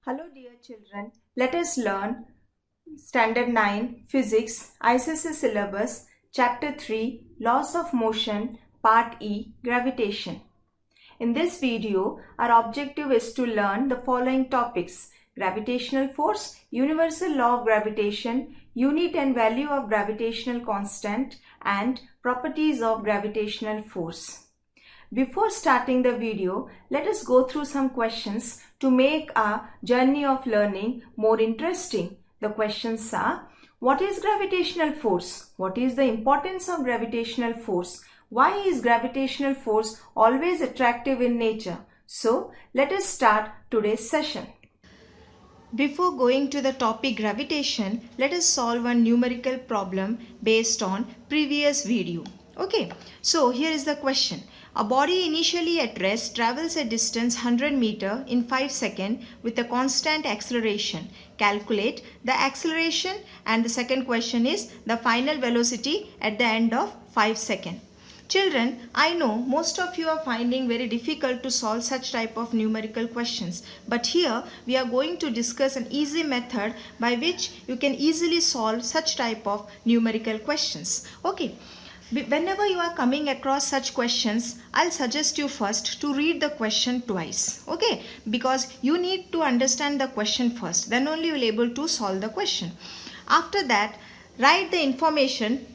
Hello dear children, let us learn Standard 9 Physics ICSE syllabus Chapter 3 Laws of Motion Part E Gravitation. In this video, our objective is to learn the following topics: gravitational force, universal law of gravitation, unit and value of gravitational constant, and properties of gravitational force. Before starting the video, let us go through some questions to make our journey of learning more interesting. The questions are: what is gravitational force? What is the importance of gravitational force? Why is gravitational force always attractive in nature? So, let us start today's session. Before going to the topic gravitation, let us solve a numerical problem based on previous video. Okay, so here is the question. A body initially at rest travels a distance 100 meter in 5 seconds with a constant acceleration. Calculate the acceleration, and the second question is the final velocity at the end of 5 seconds. Children, I know most of you are finding very difficult to solve such type of numerical questions, but here we are going to discuss an easy method by which you can easily solve such type of numerical questions. Okay. Whenever you are coming across such questions, I'll suggest you first to read the question twice, okay? Because you need to understand the question first, then only you will be able to solve the question. After that, write the information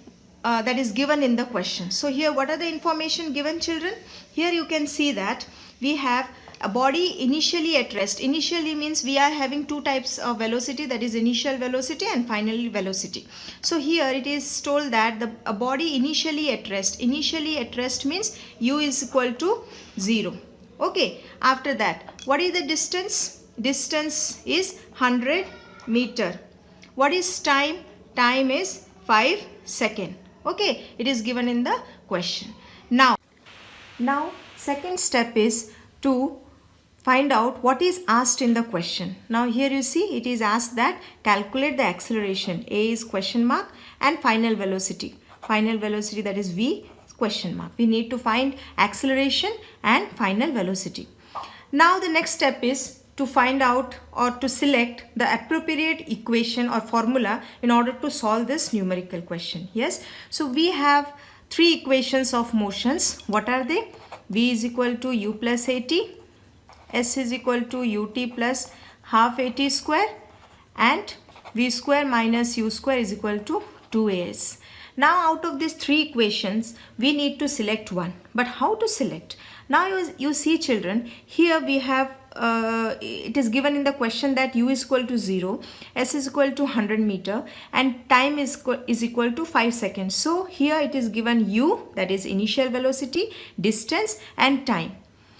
that is given in the question. So here, what are the information given, children? Here you can see that we have a body initially at rest. Initially means we are having two types of velocity, that is initial velocity and final velocity. So here it is told that a body initially at rest. Initially at rest means u is equal to 0. Okay. After that, what is the distance? Distance is 100 meter. What is time? Time is 5 seconds. Okay. It is given in the question. Now second step is to find out what is asked in the question. Now here you see it is asked that calculate the acceleration. A is question mark and final velocity. Final velocity, that is V, question mark. We need to find acceleration and final velocity. Now the next step is to find out or to select the appropriate equation or formula in order to solve this numerical question. Yes. So we have three equations of motions. What are they? V is equal to u plus at. S is equal to ut plus half at square, and v square minus u square is equal to 2as. Now out of these three equations, we need to select one. But how to select? Now you see, children, here we have it is given in the question that u is equal to 0, s is equal to 100 meter, and time is equal to 5 seconds. So here it is given u, that is initial velocity, distance and time.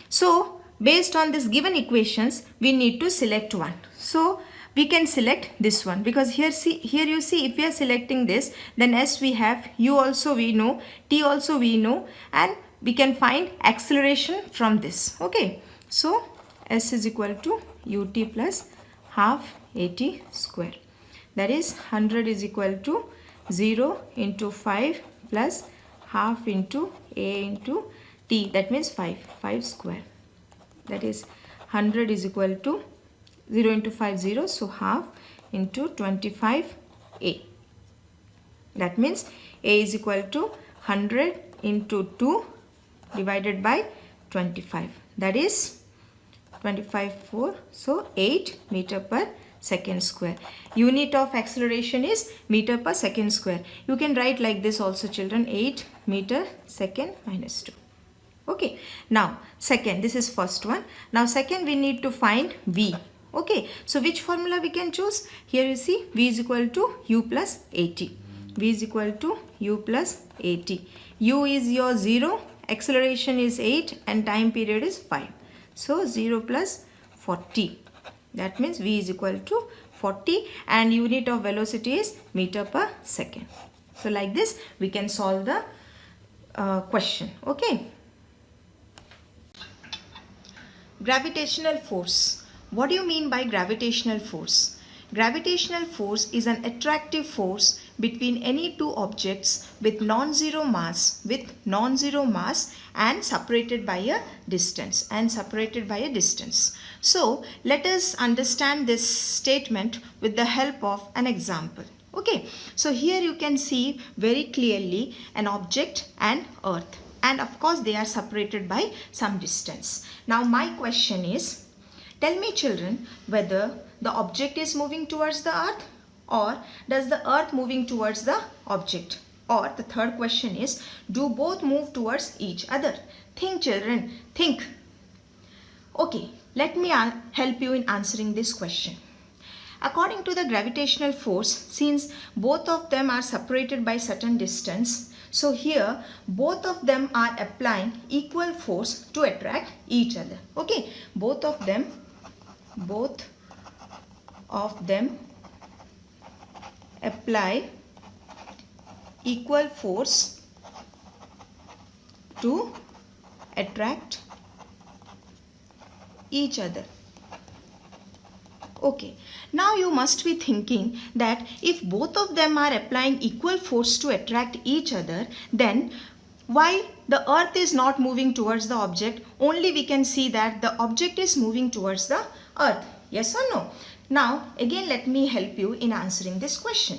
So based on this given equations, we need to select one. So we can select this one, because here you see, if we are selecting this, then S we have, U also we know, T also we know, and we can find acceleration from this. Okay. So S is equal to ut plus half at square. That is 100 is equal to 0 into 5 plus half into A into T. That means 5 square. That is 100 is equal to 0 into 5 0, so half into 25a. That means a is equal to 100 into 2 divided by 25. That is 25 4, so 8 meter per second square. Unit of acceleration is meter per second square. You can write like this also, children, 8 meter second minus 2. Okay. Now second, this is first one. Now second, we need to find V. Okay. So which formula we can choose? Here you see V is equal to u plus at. V is equal to u plus at. U is your 0, acceleration is 8 and time period is 5. So 0 plus 40. That means V is equal to 40 and unit of velocity is meter per second. So like this we can solve the question. Okay. Gravitational force. What do you mean by gravitational force? Gravitational force is an attractive force between any two objects with non-zero mass and separated by a distance So let us understand this statement with the help of an example. Okay, so here you can see very clearly an object and earth, and of course they are separated by some distance. Now my question is, tell me children, whether the object is moving towards the earth or does the earth moving towards the object? Or the third question is, do both move towards each other? Think children, think. Okay, let me help you in answering this question. According to the gravitational force, since both of them are separated by certain distance, so here both of them are applying equal force to attract each other. Okay, both of them apply equal force to attract each other. Okay, now you must be thinking that if both of them are applying equal force to attract each other, then why the earth is not moving towards the object? Only we can see that the object is moving towards the earth. Yes or no? Now again let me help you in answering this question.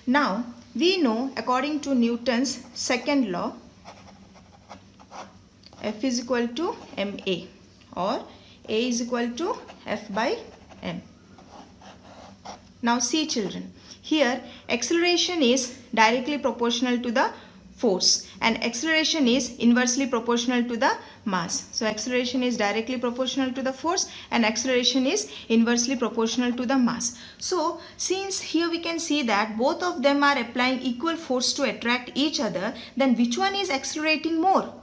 Now we know, according to Newton's second law, F is equal to ma, or A is equal to F by m. Now see children, here acceleration is directly proportional to the force and acceleration is inversely proportional to the mass. So acceleration is directly proportional to the force and acceleration is inversely proportional to the mass. So since here we can see that both of them are applying equal force to attract each other, then which one is accelerating more?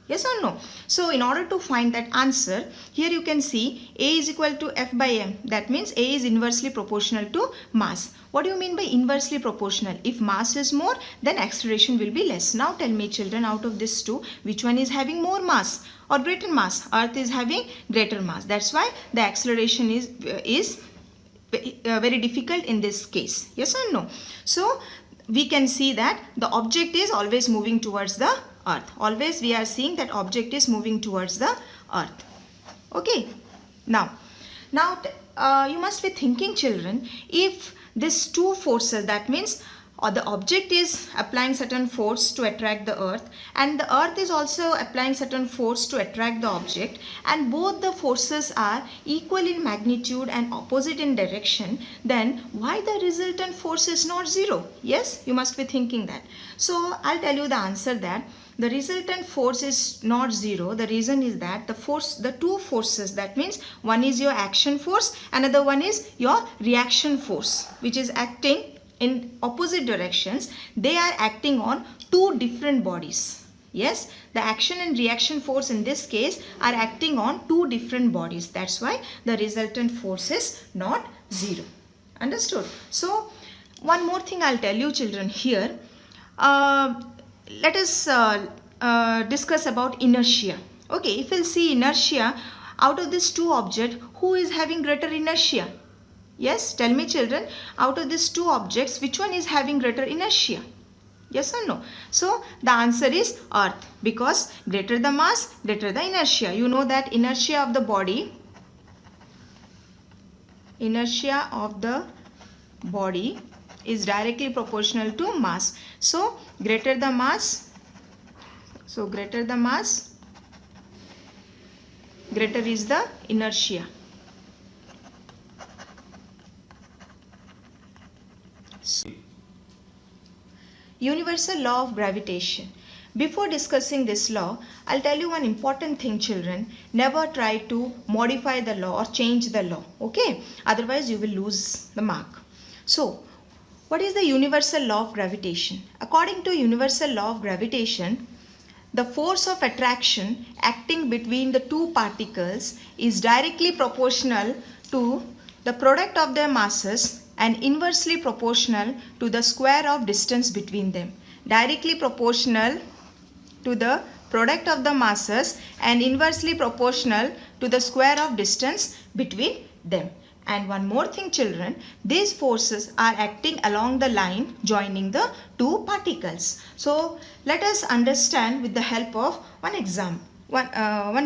Yes or no? So in order to find that answer, here you can see A is equal to F by m. That means A is inversely proportional to mass. What do you mean by inversely proportional? If mass is more, then acceleration will be less. Now tell me children, out of these two, which one is having more mass or greater mass? Earth is having greater mass. That's why the acceleration is very difficult in this case. Yes or no? So we can see that the object is always moving towards the earth. Always we are seeing that object is moving towards the earth. Okay. Now you must be thinking children, if these two forces, that means the object is applying certain force to attract the earth and the earth is also applying certain force to attract the object, and both the forces are equal in magnitude and opposite in direction, then why the resultant force is not zero? Yes, you must be thinking that. So I'll tell you the answer, that the resultant force is not zero. The reason is that the two forces, that means one is your action force, another one is your reaction force, which is acting in opposite directions. They are acting on two different bodies. Yes, the action and reaction force in this case are acting on two different bodies. That's why the resultant force is not zero. Understood? So one more thing I'll tell you children here. Let us discuss about inertia. Okay, if we'll see inertia, out of these two objects, who is having greater inertia? Yes, tell me children, out of these two objects, which one is having greater inertia? Yes or no? So the answer is earth, because greater the mass, greater the inertia. You know that inertia of the body is directly proportional to mass. So greater the mass, greater is the inertia. Universal law of gravitation. Before discussing this law, I'll tell you one important thing children. Never try to modify the law or change the law. Okay? Otherwise you will lose the mark. So what is the universal law of gravitation? According to universal law of gravitation, the force of attraction acting between the two particles is directly proportional to the product of their masses and inversely proportional to the square of distance between them. Directly proportional to the product of the masses and inversely proportional to the square of distance between them. And one more thing children, these forces are acting along the line joining the two particles. So let us understand with the help of one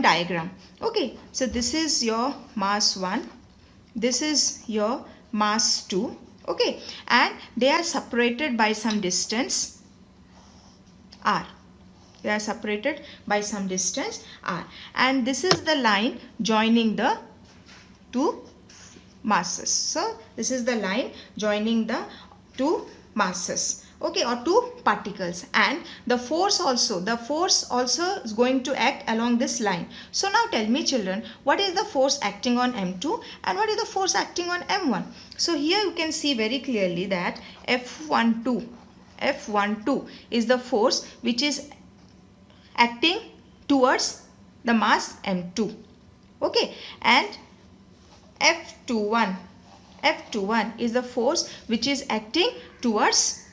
diagram. Okay, so this is your mass 1, this is your mass 2, okay, and they are separated by some distance r. They are separated by some distance r, and this is the line joining the two masses. So this is the line joining the two masses, okay, or two particles, and the force also is going to act along this line. So now tell me children, what is the force acting on M2 and what is the force acting on M1? So here you can see very clearly that F12 is the force which is acting towards the mass M2, okay, and F21 is the force which is acting towards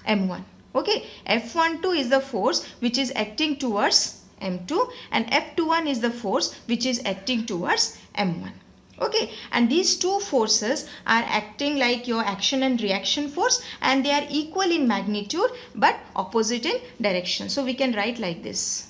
M1, okay. F12 is the force which is acting towards M2 and F21 is the force which is acting towards M1, okay. And these two forces are acting like your action and reaction force, and they are equal in magnitude but opposite in direction. So we can write like this: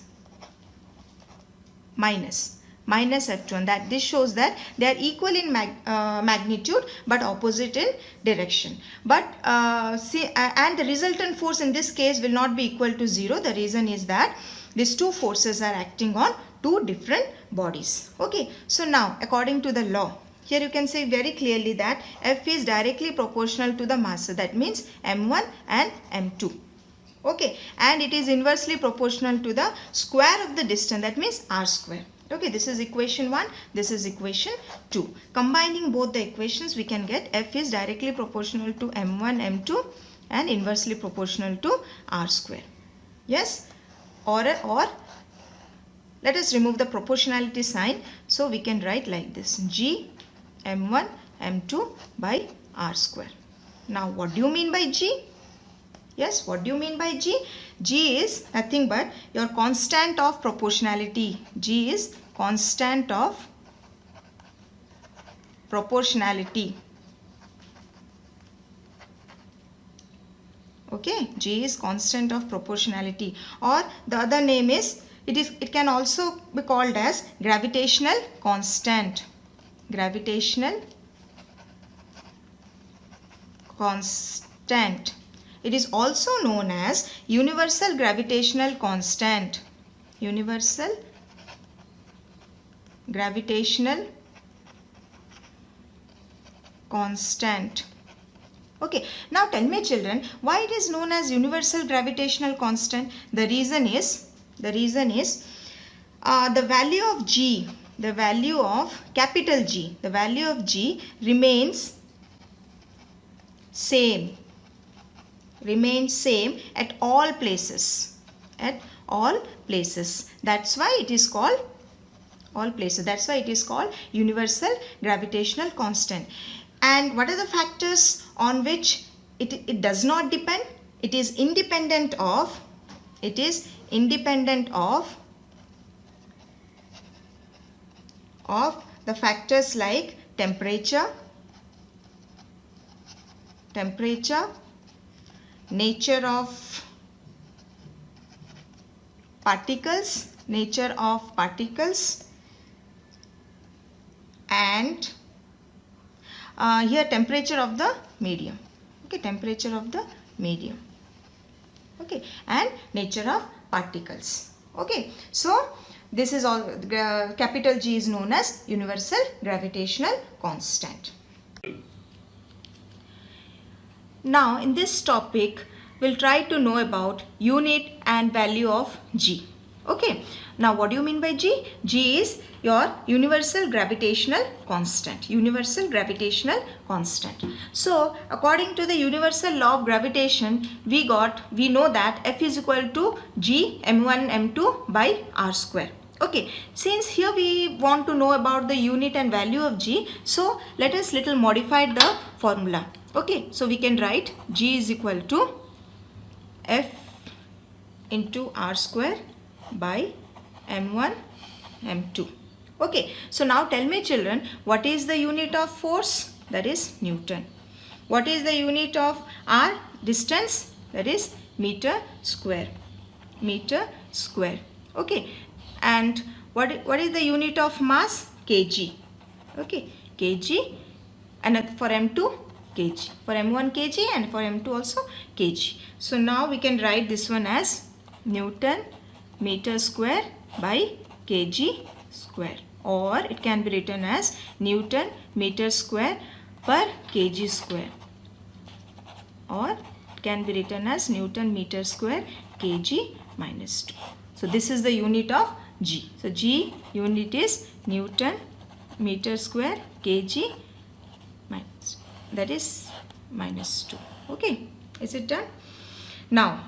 minus F21. That this shows that they are equal in magnitude but opposite in direction. But and the resultant force in this case will not be equal to 0. The reason is that these two forces are acting on two different bodies, okay. So now according to the law, here you can say very clearly that F is directly proportional to the mass. That means M1 and M2, okay, and it is inversely proportional to the square of the distance. That means r square. Okay, this is equation 1, this is equation 2. Combining both the equations, we can get F is directly proportional to M1, M2 and inversely proportional to r square. Yes, or let us remove the proportionality sign. So we can write like this: G M1 M2 by r square. Now what do you mean by G? Yes, what do you mean by G? G is nothing but your constant of proportionality. G is constant of proportionality. Okay, G is constant of proportionality, or the other name is, it can also be called as gravitational constant. Gravitational constant. It is also known as universal gravitational constant. Universal gravitational constant. Okay, now tell me children, why it is known as universal gravitational constant? The reason is the value of G, the value of capital G, the value of G remains same at all places, that's why it is called universal gravitational constant. And what are the factors on which it does not depend? It is independent of the factors like temperature, nature of particles, and here temperature of the medium. Okay, temperature of the medium. Okay, and nature of particles. Okay, so this is all. Capital G is known as universal gravitational constant. Now in this topic we'll try to know about unit and value of G. Okay, now what do you mean by G? G is your universal gravitational constant. So according to the universal law of gravitation, we know that F is equal to G M1 M2 by r square. Okay, since here we want to know about the unit and value of G, so let us little modify the formula. Okay, so we can write G is equal to F into r square by M1 M2. Okay, so now tell me children, what is the unit of force? That is Newton. What is the unit of r? Distance? That is meter square. Meter square. Okay, and what is the unit of mass? Kg. Okay, kg, and for M2 kg, for M1 kg, and for M2 also kg. So now we can write this one as Newton meter square by kg square, or it can be written as Newton meter square per kg square, or it can be written as Newton meter square kg minus 2. So this is the unit of G. So G unit is Newton meter square kg minus, that is minus 2. Okay, is it done? Now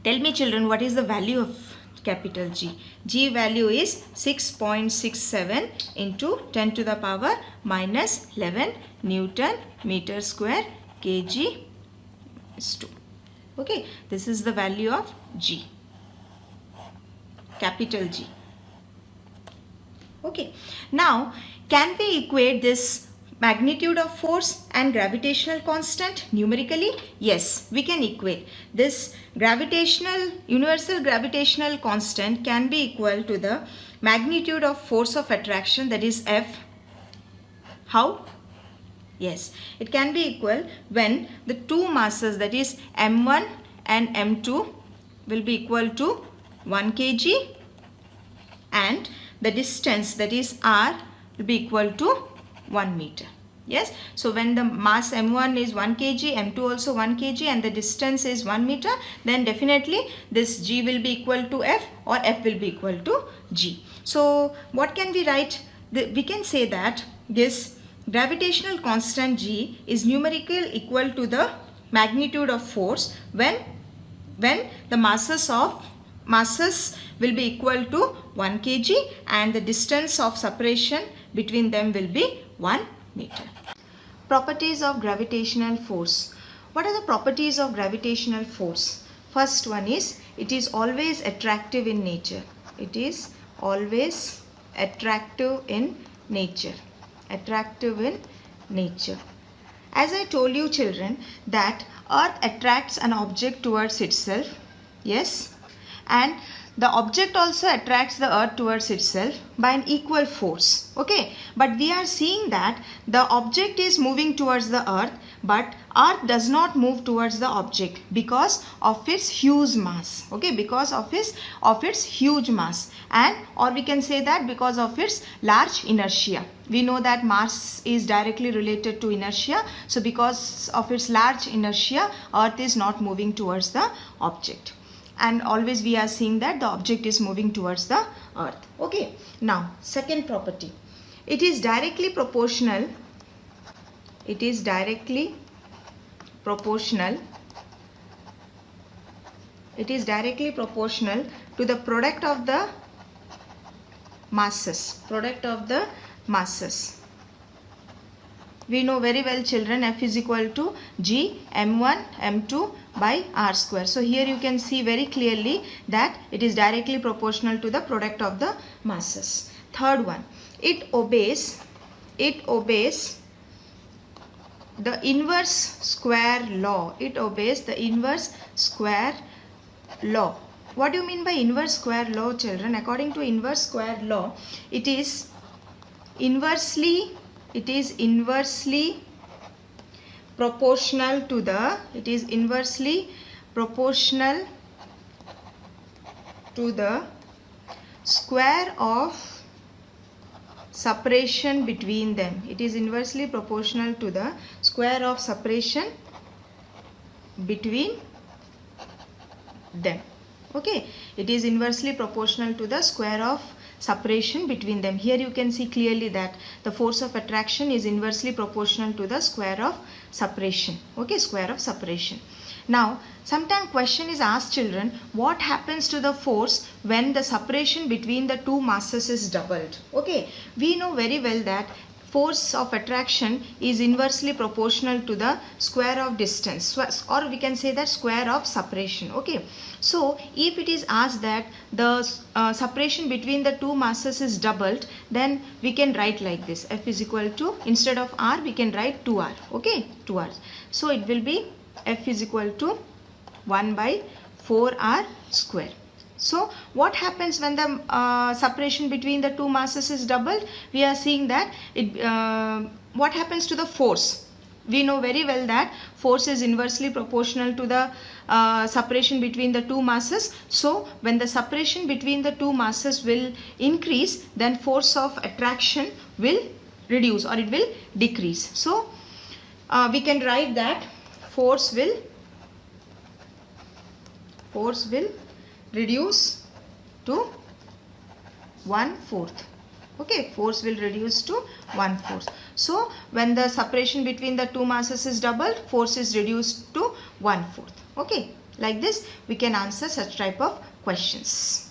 tell me children, what is the value of capital G? G value is 6.67 into 10 to the power minus 11 Newton meter square kg minus 2. Okay, this is the value of G, capital G. Okay, now can we equate this magnitude of force and gravitational constant numerically? Yes, we can equate. This universal gravitational constant can be equal to the magnitude of force of attraction, that is F. How? Yes, it can be equal when the two masses, that is M1 and M2, will be equal to 1 kg, and the distance, that is R, will be equal to 1 meter. Yes, so when the mass M1 is 1 kg, M2 also 1 kg, and the distance is 1 meter, then definitely this G will be equal to F, or F will be equal to G. So what can we write? We can say that this gravitational constant G is numerically equal to the magnitude of force when the masses will be equal to 1 kg and the distance of separation between them will be 1 meter. Properties of gravitational force. What are the properties of gravitational force? First one is, it is always attractive in nature. It is always attractive in nature. Attractive in nature. As I told you children, that Earth attracts an object towards itself. Yes, and the object also attracts the Earth towards itself by an equal force. Okay, but we are seeing that the object is moving towards the Earth, but Earth does not move towards the object because of its huge mass. Okay, because of its huge mass, and or we can say that because of its large inertia. We know that mass is directly related to inertia. So because of its large inertia, Earth is not moving towards the object. And always we are seeing that the object is moving towards the Earth. Okay, now second property. It is directly proportional. It is directly proportional. It is directly proportional to the product of the masses. Product of the masses. We know very well children, F is equal to G M1 M2 by R square. So here you can see very clearly that it is directly proportional to the product of the masses. Third one, it obeys the inverse square law. It obeys the inverse square law. What do you mean by inverse square law children? According to inverse square law, it is inversely proportional to the square of separation between them. It is inversely proportional to the square of separation between them. Okay, it is inversely proportional to the square of separation between them. Here you can see clearly that the force of attraction is inversely proportional to the square of separation. Okay, square of separation. Now, sometimes question is asked children, what happens to the force when the separation between the two masses is doubled? Okay, we know very well that force of attraction is inversely proportional to the square of distance, or we can say that square of separation. Okay, so if it is asked that the separation between the two masses is doubled, then we can write like this: F is equal to, instead of R we can write 2R. Okay, 2R. So it will be F is equal to 1 by 4R square. So what happens when the separation between the two masses is doubled? We are seeing that what happens to the force? We know very well that force is inversely proportional to the separation between the two masses. So when the separation between the two masses will increase, then force of attraction will reduce, or it will decrease. So we can write that force will reduce to 1/4. Okay, force will reduce to 1/4. So when the separation between the two masses is doubled, force is reduced to 1/4. Okay, like this we can answer such type of questions.